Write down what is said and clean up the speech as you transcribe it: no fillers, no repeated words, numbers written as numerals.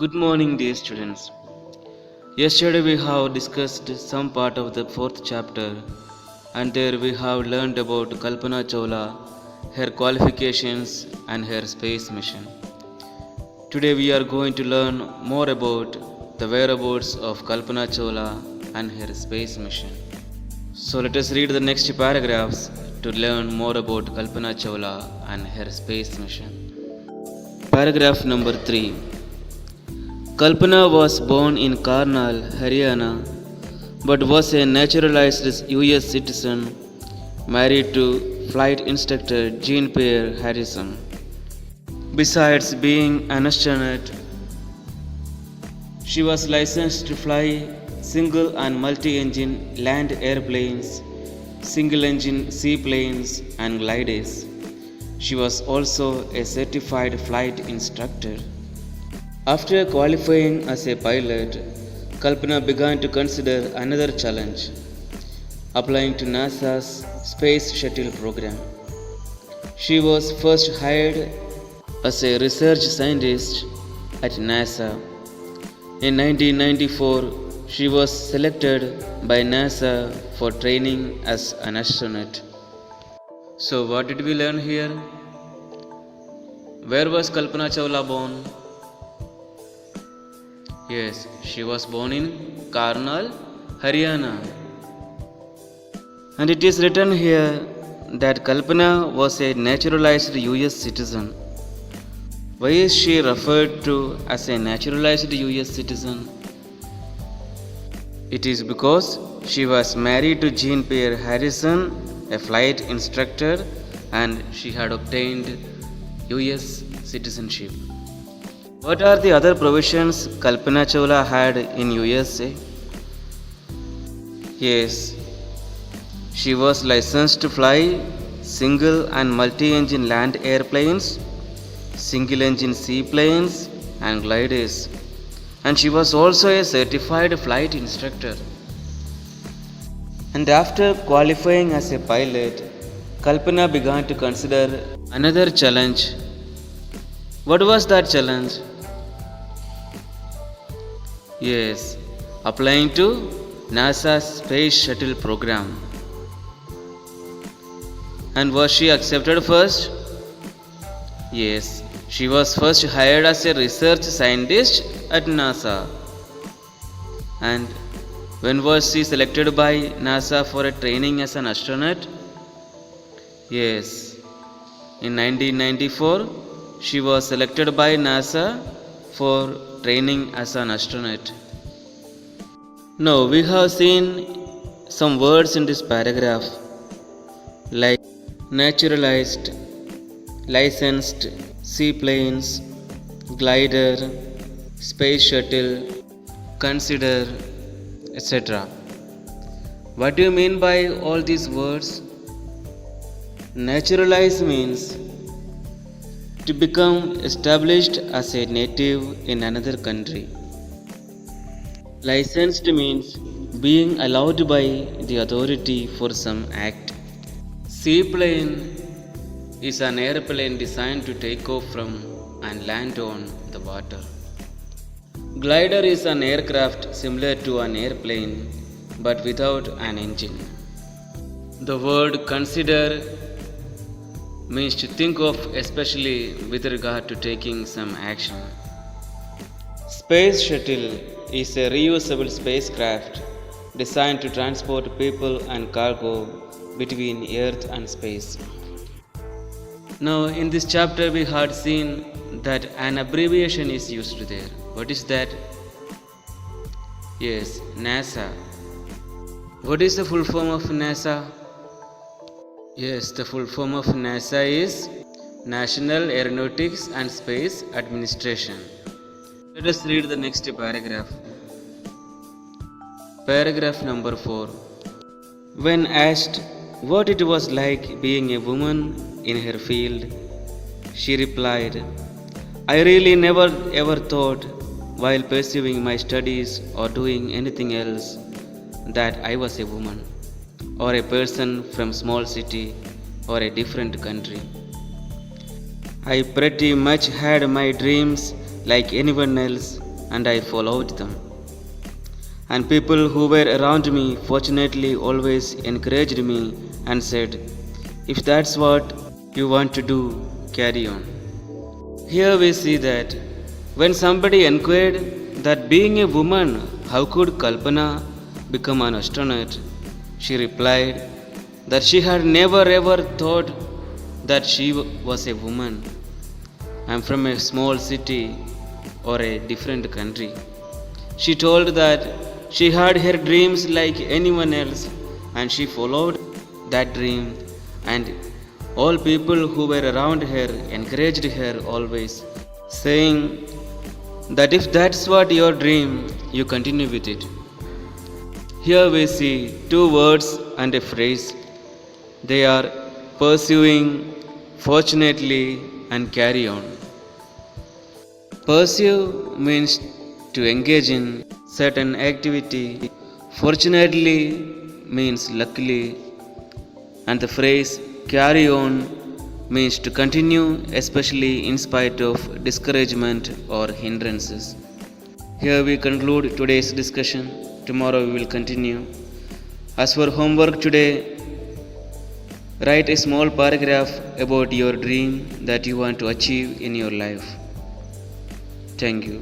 Good morning, dear students. Yesterday we have discussed some part of the fourth chapter, and there we have learned about Kalpana Chawla, her qualifications, and her space mission. Today we are going to learn more about the whereabouts of Kalpana Chawla and her space mission. So let us read the next paragraphs to learn more about Kalpana Chawla and her space mission. Paragraph number 3. Kalpana was born in Karnal, Haryana, but was a naturalized US citizen married to flight instructor Jean-Pierre Harrison. Besides being an astronaut, she was licensed to fly single and multi-engine land airplanes, single-engine seaplanes, and gliders. She was also a certified flight instructor. After qualifying as a pilot, Kalpana began to consider another challenge, applying to NASA's Space Shuttle program. She was first hired as a research scientist at NASA. In 1994, she was selected by NASA for training as an astronaut. So, what did we learn here? Where was Kalpana Chawla born? Yes, she was born in Karnal, Haryana. And it is written here that Kalpana was a naturalized US citizen. Why is she referred to as a naturalized US citizen? It is because she was married to Jean-Pierre Harrison, a flight instructor, and she had obtained US citizenship. What are the other provisions Kalpana Chawla had in USA? Yes, she was licensed to fly single and multi-engine land airplanes, single-engine seaplanes, and gliders. And she was also a certified flight instructor. And after qualifying as a pilot, Kalpana began to consider another challenge. What was that challenge? Yes, applying to NASA's Space Shuttle program. And was she accepted first? Yes, she was first hired as a research scientist at NASA. And when was she selected by NASA for a training as an astronaut? Yes, in 1994, she was selected by NASA for training as an astronaut. Now we have seen some words in this paragraph like naturalized, licensed, seaplanes, glider, space shuttle, consider, etc. What do you mean by all these words? Naturalize means to become established as a native in another country. Licensed means being allowed by the authority for some act. Seaplane is an airplane designed to take off from and land on the water. Glider is an aircraft similar to an airplane but without an engine. The word consider means to think of, especially with regard to taking some action. Space Shuttle is a reusable spacecraft designed to transport people and cargo between Earth and space. Now, in this chapter, we had seen that an abbreviation is used there. What is that? Yes, NASA. What is the full form of NASA? Yes, the full form of NASA is National Aeronautics and Space Administration. Let us read the next paragraph. Paragraph number 4. When asked what it was like being a woman in her field, she replied, "I really never ever thought while pursuing my studies or doing anything else that I was a woman or a person from small city or a different country. I pretty much had my dreams like anyone else, and I followed them. And people who were around me fortunately always encouraged me and said, "If that's what you want to do, carry on." Here we see that when somebody inquired that being a woman, how could Kalpana become an astronaut, she replied that she had never ever thought that she was a woman. "I'm from a small city or a different country." She told that she had her dreams like anyone else and she followed that dream, and all people who were around her encouraged her always, saying that if that's what your dream, you continue with it. Here we see two words and a phrase. They are pursuing, fortunately, and carry on. Pursue means to engage in certain activity. Fortunately means luckily, and the phrase carry on means to continue, especially in spite of discouragement or hindrances. Here we conclude today's discussion. Tomorrow we will continue. As for homework today, write a small paragraph about your dream that you want to achieve in your life. Thank you.